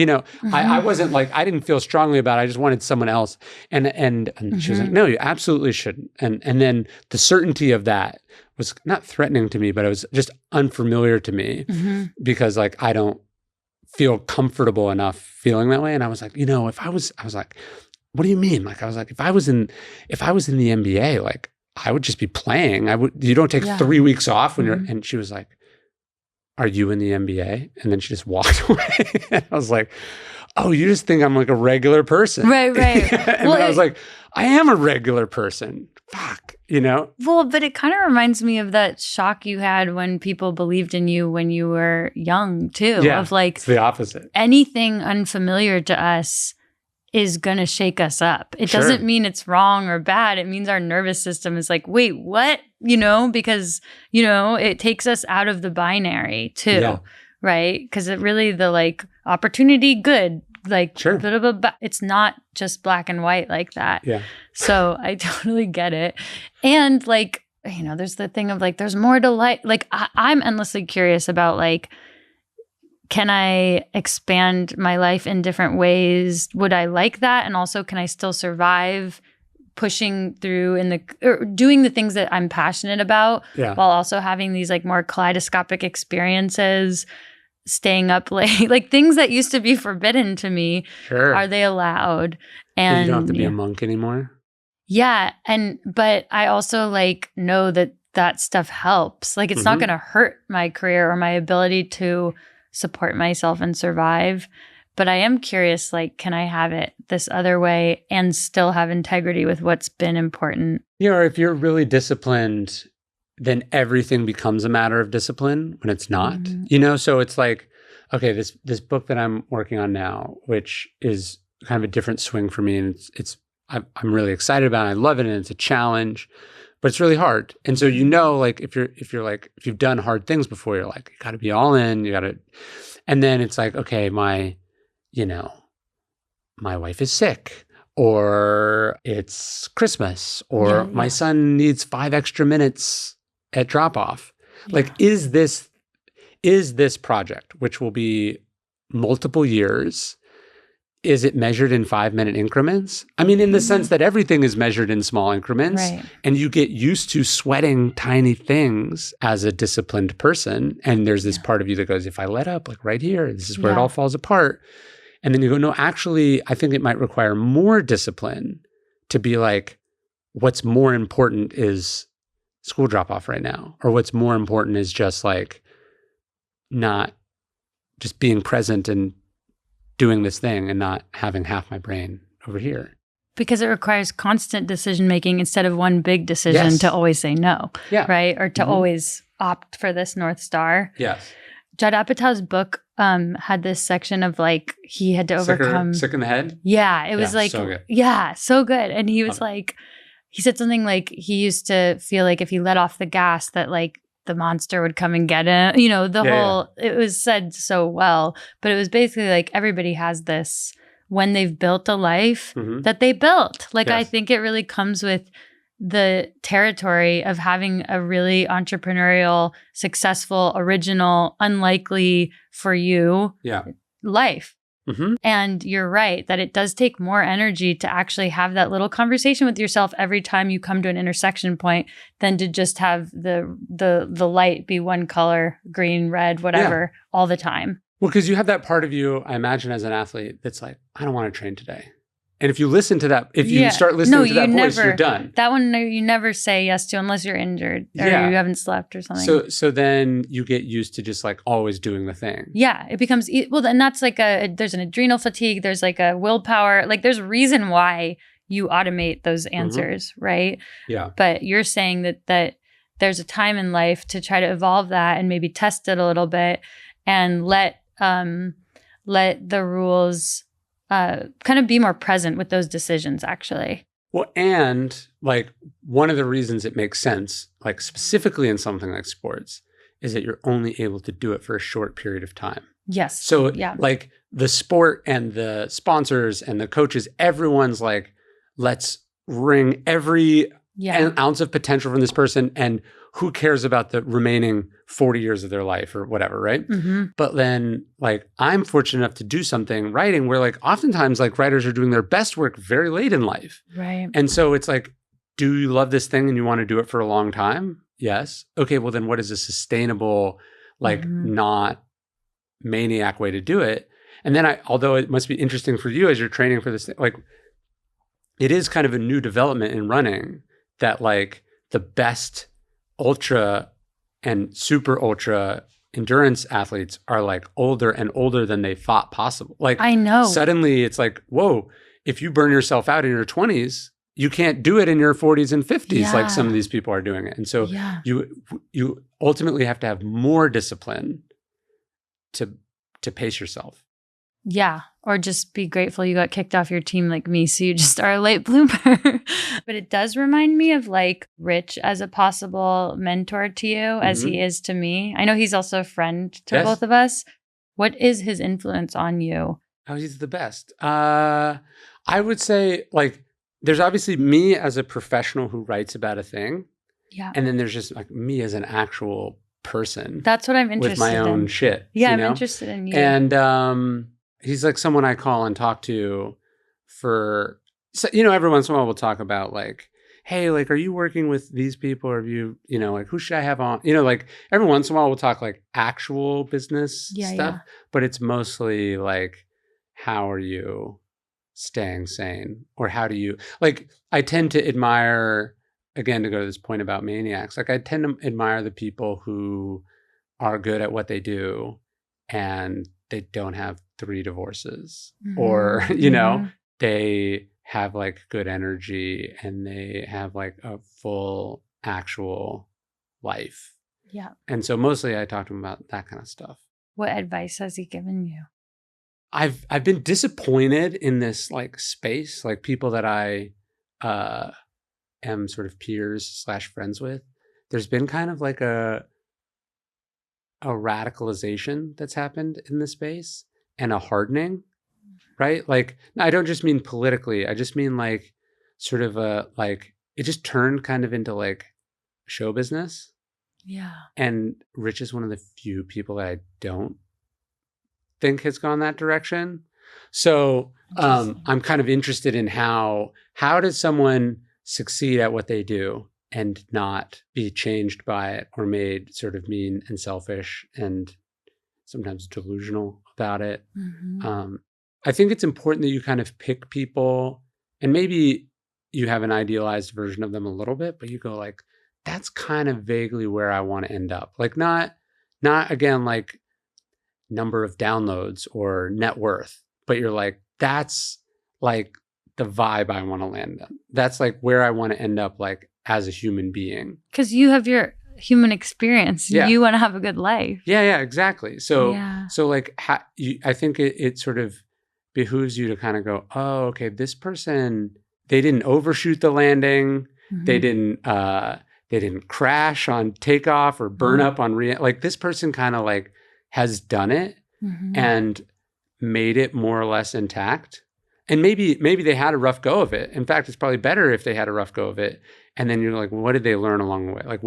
I wasn't like, I didn't feel strongly about it. I just wanted someone else. And she was like, no, you absolutely shouldn't. And then the certainty of that was not threatening to me, but it was just unfamiliar to me because like, I don't feel comfortable enough feeling that way. And I was like, I was like, what do you mean? Like, I was like, if I was in the NBA, like I would just be playing. You don't take 3 weeks off when you're, and she was like, are you in the NBA? And then she just walked away. And I was like, oh, you just think I'm like a regular person. Right. And I was like, I am a regular person. Fuck, Well, but it kind of reminds me of that shock you had when people believed in you when you were young too. Yeah, of like, it's the opposite. Anything unfamiliar to us is going to shake us up. It doesn't mean it's wrong or bad. It means our nervous system is like, wait, what? Because, it takes us out of the binary too, right? Because it really the like opportunity, good, like it's not just black and white like that. Yeah. So I totally get it. And like, there's the thing of like, there's more to like I'm endlessly curious about like, can I expand my life in different ways? Would I like that? And also, can I still survive pushing through or doing the things that I'm passionate about while also having these like more kaleidoscopic experiences, staying up late, like things that used to be forbidden to me. Sure. Are they allowed? And you don't have to be a monk anymore. Yeah. But I also like know that stuff helps. Like it's not going to hurt my career or my ability to support myself and survive. But I am curious, like, can I have it this other way and still have integrity with what's been important? Or if you're really disciplined, then everything becomes a matter of discipline when it's not, So it's like, okay, this book that I'm working on now, which is kind of a different swing for me, and I'm really excited about it. I love it, and it's a challenge, but it's really hard. And so like if you've done hard things before, you're like, you got to be all in. And then it's like, okay, my wife is sick, or it's Christmas, or my son needs 5 extra minutes at drop off. Like, is this project, which will be multiple years, is it measured in 5-minute increments? I mean, in the sense that everything is measured in small increments, and you get used to sweating tiny things as a disciplined person. And there's this part of you that goes, if I let up, like right here, this is where it all falls apart. And then you go, no, actually, I think it might require more discipline to be like, what's more important is school drop off right now. Or what's more important is just like not just being present and doing this thing and not having half my brain over here. Because it requires constant decision making instead of one big decision to always say no, right? Or to always opt for this North Star. Yes. Judd Apatow's book had this section of like, he had to overcome. Sick in the head? Yeah. It was like, so good. So good. And he was like, he said something like he used to feel like if he let off the gas that like the monster would come and get him. You know, it was said so well, but it was basically like everybody has this when they've built a life that they built. Like, I think it really comes with the territory of having a really entrepreneurial, successful, original, unlikely for you life. And you're right that it does take more energy to actually have that little conversation with yourself every time you come to an intersection point than to just have the light be one color, green, red, whatever, all the time. Well, because you have that part of you, I imagine, as an athlete that's like, I don't want to train today. And if you listen to that, if you start listening to that voice, you're done. That one you never say yes to unless you're injured or you haven't slept or something. So then you get used to just like always doing the thing. Yeah, it becomes, well, then that's like there's an adrenal fatigue, there's like a willpower, like there's a reason why you automate those answers, right? Yeah. But you're saying that there's a time in life to try to evolve that and maybe test it a little bit and let the rules kind of be more present with those decisions, actually. Well, and like one of the reasons it makes sense, like specifically in something like sports, is that you're only able to do it for a short period of time. Yes. So like the sport and the sponsors and the coaches, everyone's like, let's wring every ounce of potential from this person, and who cares about the remaining 40 years of their life or whatever, right? But then like I'm fortunate enough to do something, writing, where like oftentimes like writers are doing their best work very late in life. Right. And so it's like, do you love this thing and you want to do it for a long time? Yes. Okay, well then what is a sustainable, like not maniac way to do it? And then although it must be interesting for you as you're training for this, like it is kind of a new development in running that like the best ultra and super ultra endurance athletes are like older and older than they thought possible. Like I know. Suddenly it's like, whoa, if you burn yourself out in your 20s, you can't do it in your 40s and 50s like some of these people are doing it. And so you ultimately have to have more discipline to pace yourself. Yeah. Or just be grateful you got kicked off your team like me, so you just are a late bloomer. But it does remind me of like Rich as a possible mentor to you as he is to me. I know he's also a friend to both of us. What is his influence on you? Oh, he's the best. I would say like there's obviously me as a professional who writes about a thing. Yeah. And then there's just like me as an actual person. That's what I'm interested in. With my own shit. Yeah, I'm interested in you. And he's like someone I call and talk to for, so, you know, every once in a while we'll talk about like, hey, like, are you working with these people? Or have you, you know, like, who should I have on? You know, like every once in a while we'll talk like actual business stuff, but it's mostly like, how are you staying sane? Or how do you, like, I tend to admire, again, to go to this point about maniacs, like I tend to admire the people who are good at what they do and they don't have 3 divorces or, you know, they have like good energy and they have like a full actual life. Yeah. And so mostly I talk to him about that kind of stuff. What advice has he given you? I've been disappointed in this like space, like people that I am sort of peers / friends with. There's been kind of like a radicalization that's happened in the space and a hardening. right? Like, I don't just mean politically. I just mean like sort of it just turned kind of into like show business. Yeah. And Rich is one of the few people that I don't think has gone that direction. So I'm kind of interested in how does someone succeed at what they do and not be changed by it or made sort of mean and selfish and sometimes delusional about it. I think it's important that you kind of pick people, and maybe you have an idealized version of them a little bit, but you go like, that's kind of vaguely where I want to end up. Like not again, like number of downloads or net worth, but you're like, that's like the vibe I want to land in. That's like where I want to end up, like as a human being. Because you have your human experience. Yeah. You want to have a good life. Yeah, exactly. So, Yeah. so like, I think it sort of behooves you to kind of go, oh, okay, this person, they didn't overshoot the landing. They didn't crash on takeoff or burn up on like this person kind of like has done it and made it more or less intact. And maybe they had a rough go of it. In fact, it's probably better if they had a rough go of it. And then you're like, what did they learn along the way? Like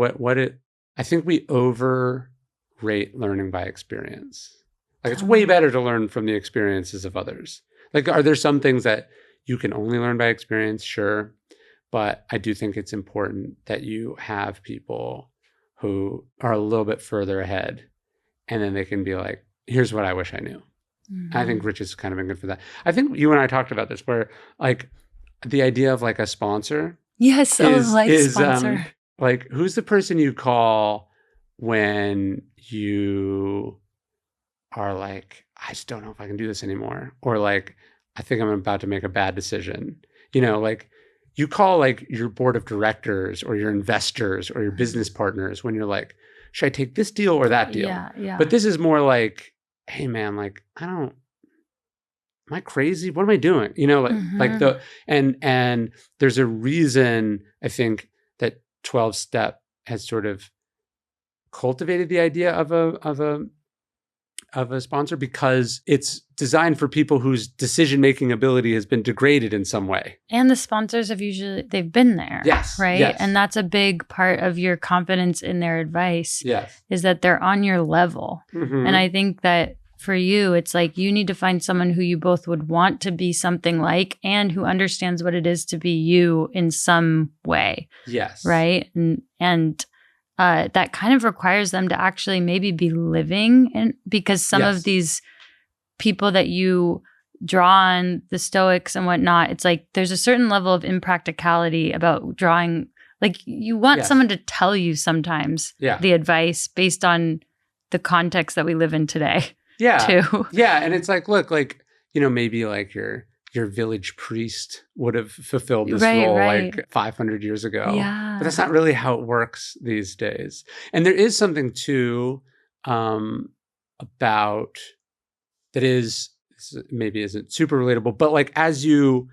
I think we overrate learning by experience. Like it's way better to learn from the experiences of others. Like, are there some things that you can only learn by experience? Sure. But I do think it's important that you have people who are a little bit further ahead, and then they can be like, here's what I wish I knew. I think Rich has kind of been good for that. I think you and I talked about this, where like the idea of like a sponsor. Yes, sponsor. Like, who's the person you call when you are like, I just don't know if I can do this anymore, or like, I think I'm about to make a bad decision. You know, like you call like your board of directors or your investors or your business partners when you're like, should I take this deal or that deal? Yeah. But this is more like, hey man, like am I crazy? What am I doing? You know, like and there's a reason I think that 12 Step has sort of cultivated the idea of a sponsor, because it's designed for people whose decision-making ability has been degraded in some way. And the sponsors have they've been there. Yes. Right. Yes. And that's a big part of your confidence in their advice. Yes. Is that they're on your level. And I think that for you, it's like you need to find someone who you both would want to be something like and who understands what it is to be you in some way. Yes. Right. And that kind of requires them to actually maybe be living in, because some of these people that you draw on, the Stoics and whatnot, it's like there's a certain level of impracticality about drawing. Like you want someone to tell you sometimes the advice based on the context that we live in today. Yeah. Too. Yeah. And it's like, look, like, you know, maybe like your village priest would have fulfilled this role like 500 years ago. Yeah. But that's not really how it works these days. And there is something too about that is maybe isn't super relatable, but like as you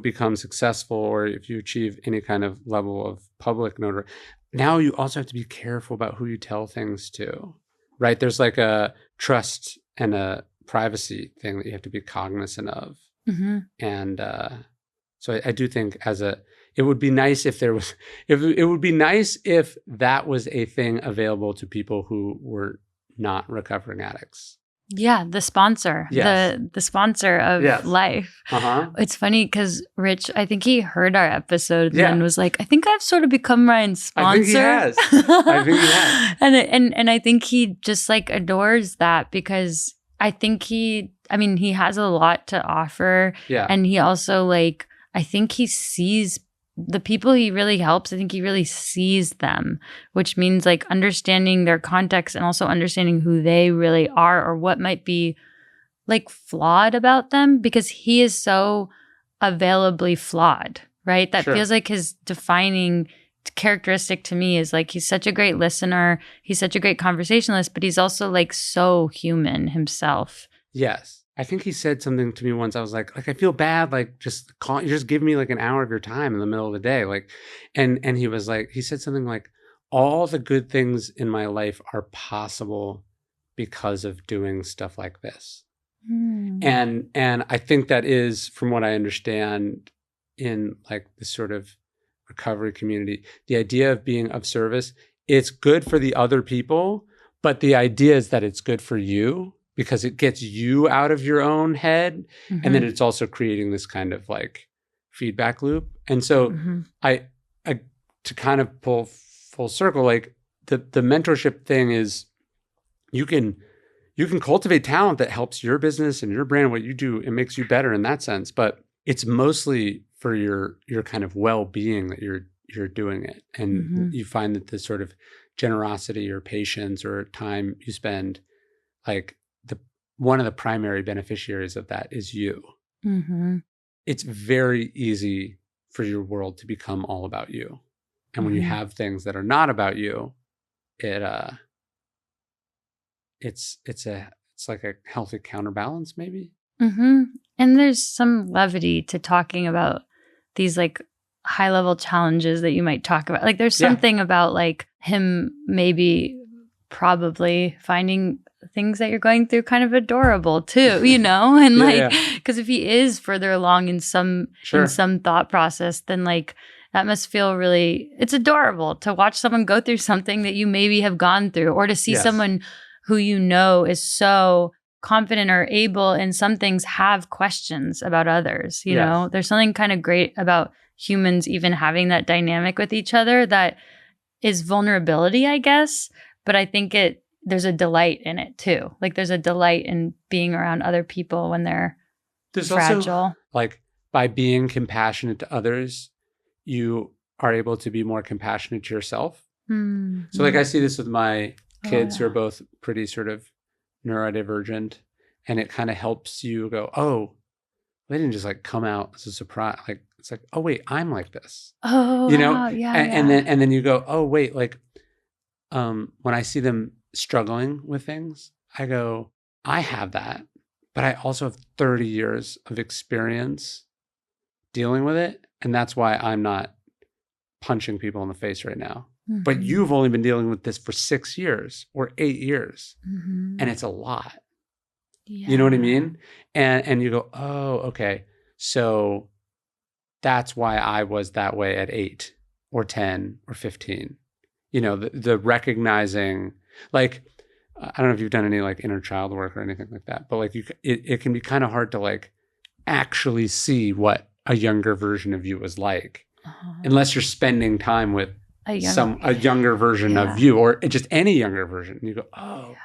become successful, or if you achieve any kind of level of public notoriety, now you also have to be careful about who you tell things to, right? There's like a trust and a privacy thing that you have to be cognizant of. And so I do think it would be nice if there was, it would be nice if that was a thing available to people who were not recovering addicts. Yeah, the sponsor, the sponsor of life. It's funny because Rich, I think he heard our episode and then was like, I think I've sort of become Ryan's sponsor. I think he has. And I think he just like adores that, because I think he has a lot to offer. Yeah. And he also like, I think he sees the people he really helps. I think he really sees them, which means like understanding their context and also understanding who they really are or what might be like flawed about them, because he is so availably flawed, right? That feels like his defining characteristic to me is like he's such a great listener, he's such a great conversationalist, but he's also like so human himself. Yes. I think he said something to me once. I was like I feel bad, like just give me like an hour of your time in the middle of the day. Like, and he was like, he said something like, all the good things in my life are possible because of doing stuff like this. And I think that is, from what I understand in like this sort of recovery community, the idea of being of service, it's good for the other people, but the idea is that it's good for you because it gets you out of your own head. And then it's also creating this kind of like feedback loop. And so I to kind of pull full circle, like the mentorship thing is you can cultivate talent that helps your business and your brand, what you do. It makes you better in that sense, but it's mostly for your kind of well-being that you're doing it. And you find that the sort of generosity or patience or time you spend, like one of the primary beneficiaries of that is you. It's very easy for your world to become all about you. And when you have things that are not about you, it's like a healthy counterbalance, maybe. And there's some levity to talking about these like high level challenges that you might talk about. Like there's something about like him maybe probably finding things that you're going through kind of adorable too, you know? And because if he is further along in some thought process, then like that must feel really, it's adorable to watch someone go through something that you maybe have gone through, or to see someone who you know is so confident or able in some things have questions about others. You know, there's something kind of great about humans even having that dynamic with each other that is vulnerability, I guess. But I think there's a delight in it too. Like there's a delight in being around other people when they're fragile. Also, like by being compassionate to others, you are able to be more compassionate to yourself. So like I see this with my kids who are both pretty sort of neurodivergent, and it kind of helps you go, oh, they didn't just like come out as a surprise. Like it's like, oh wait, I'm like this. Oh, you know? Wow. And then you go, oh wait, like when I see them struggling with things, I go, I have that, but I also have 30 years of experience dealing with it. And that's why I'm not punching people in the face right now. But you've only been dealing with this for 6 years or 8 years. And it's a lot. You know what I mean? And you go, oh, okay. So that's why I was that way at 8 or 10 or 15. You know, the recognizing, like, I don't know if you've done any like inner child work or anything like that, but like it can be kind of hard to like actually see what a younger version of you was like, unless you're spending time with a younger version of you, or just any younger version. And you go, oh,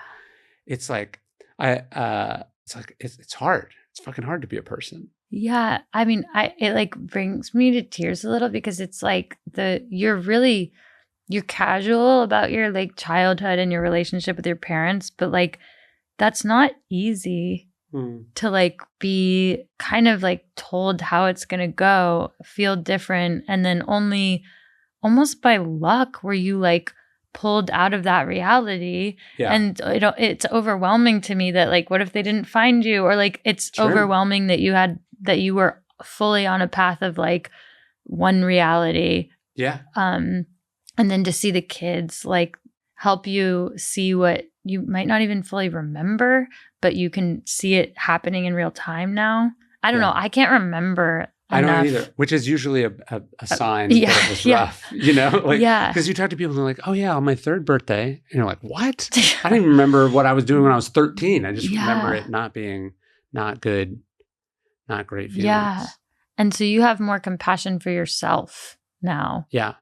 it's like it's hard. It's fucking hard to be a person. Yeah. I mean, it like brings me to tears a little, because it's like you're casual about your like childhood and your relationship with your parents, but like that's not easy to like be kind of like told how it's going to go, feel different. And then only almost by luck were you like pulled out of that reality. And it's overwhelming to me that like, what if they didn't find you? Or like, it's overwhelming that you were fully on a path of like one reality. And then to see the kids like help you see what you might not even fully remember, but you can see it happening in real time now. I don't know. I can't remember I don't either, which is usually a sign that it was rough, you know? Like, because you talk to people and they're like, oh yeah, on my 3rd birthday. And you're like, what? I didn't even remember what I was doing when I was 13. I just remember it not being not good, not great feelings. Yeah. And so you have more compassion for yourself now. Yeah.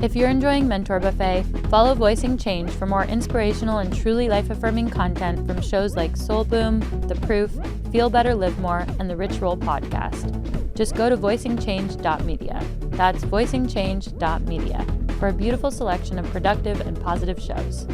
If you're enjoying Mentor Buffet, follow Voicing Change for more inspirational and truly life-affirming content from shows like Soul Boom, The Proof, Feel Better, Live More, and the Rich Roll podcast. Just go to voicingchange.media. That's voicingchange.media for a beautiful selection of productive and positive shows.